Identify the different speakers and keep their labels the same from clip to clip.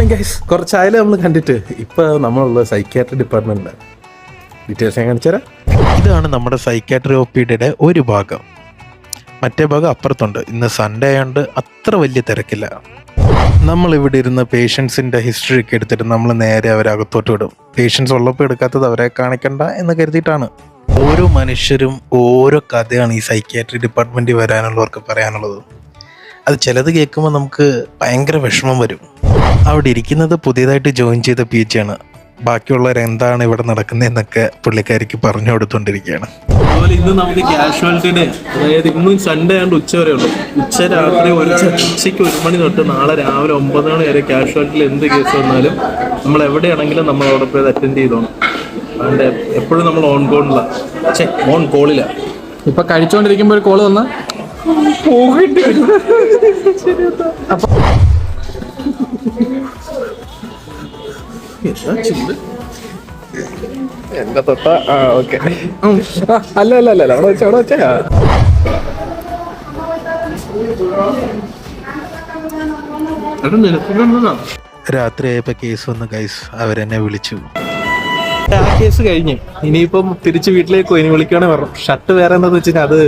Speaker 1: Morning guys. കുറച്ചായാലും നമ്മൾ കണ്ടിട്ട്. ഇപ്പോൾ നമ്മളുള്ള സൈക്യാട്രി ഡിപ്പാർട്ട്മെൻറ്റിലാണ്. ഡീറ്റെയിൽസ് ഞാൻ കാണിച്ചുതരാം.
Speaker 2: ഇതാണ് നമ്മുടെ സൈക്യാട്രി OPDയുടെ ഒരു ഭാഗം. മറ്റേ ഭാഗം അപ്പുറത്തുണ്ട്. ഇന്ന് സൺഡേ ആയതുകൊണ്ട് അത്ര വലിയ തിരക്കില്ല. നമ്മളിവിടെ ഇരുന്ന് പേഷ്യൻസിൻ്റെ ഹിസ്റ്ററി ഒക്കെ എടുത്തിട്ട് നമ്മൾ നേരെ അവരെ അകത്തോട്ട് വിടും. പേഷ്യൻസ് ഉള്ളപ്പോൾ എടുക്കാത്തത് അവരെ കാണിക്കണ്ട എന്ന് കരുതിയിട്ടാണ്. ഓരോ മനുഷ്യരും ഓരോ കഥയാണ് ഈ സൈക്യാട്രി ഡിപ്പാർട്ട്മെൻറ്റിൽ വരാനുള്ളവർക്ക് പറയാനുള്ളത്. അത് ചിലത് കേൾക്കുമ്പോൾ നമുക്ക് ഭയങ്കര വിഷമം വരും. അവിടെ ഇരിക്കുന്നത് പുതിയതായിട്ട് ജോയിൻ ചെയ്ത PG ആണ്. ബാക്കിയുള്ളവർ എന്താണ് ഇവിടെ നടക്കുന്നതെന്നൊക്കെ പുള്ളിക്കാരിക്ക് പറഞ്ഞു കൊടുത്തോണ്ടിരിക്കുകയാണ്.
Speaker 3: അതുപോലെ ഇന്ന് നമുക്ക് കാഷ്വാലിറ്റി ഡേ, അതായത് ഇന്നും സൺഡേ ആണ്ട് ഉച്ച വരെ ഉള്ളൂ. രാത്രി ഉച്ചയ്ക്ക് 1 മണി തൊട്ട് നാളെ രാവിലെ 9 മണി വരെ കാഷ്വാലിറ്റിയിൽ എന്ത് കേസ് വന്നാലും നമ്മൾ എവിടെയാണെങ്കിലും നമ്മൾ അവിടെ പോയി അറ്റൻഡ് ചെയ്തോണം. അതുകൊണ്ട് എപ്പോഴും നമ്മൾ ഓൺ കോളില്ല.
Speaker 4: ഇപ്പൊ കഴിച്ചോണ്ടിരിക്കുമ്പോ ഒരു കോള് വന്ന
Speaker 1: എന്താ തൊട്ട ഓക്കെ.
Speaker 4: അല്ല അവിടെ വെച്ച
Speaker 2: രാത്രി ആയപ്പോൾ കേസ് വന്ന് ഗൈസ് അവരെന്നെ വിളിച്ചു.
Speaker 3: ആ കേസ് കഴിഞ്ഞ് ഇനിയിപ്പം തിരിച്ച് വീട്ടിലേക്ക് പോയി. ഇനി വിളിക്കുകയാണെ പറഞ്ഞു. ഷർട്ട് വേറെ എന്താന്ന് വെച്ച് കഴിഞ്ഞാൽ അത്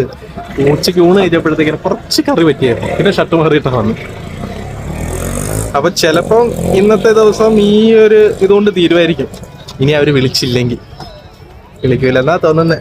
Speaker 3: ഉച്ചയ്ക്ക് ഊണ് കഴിഞ്ഞപ്പോഴത്തേക്കിന് കുറച്ച് കറി പറ്റിയായിരുന്നു. പിന്നെ ഷർട്ട് മാറിയിട്ടാണ് വന്നു. അപ്പൊ ചിലപ്പം ഇന്നത്തെ ദിവസം ഈ ഒരു ഇതുകൊണ്ട് തീരുമായിരിക്കും. ഇനി അവര് വിളിച്ചില്ലെങ്കിൽ വിളിക്കൂല എന്നാ തോന്നുന്നേ.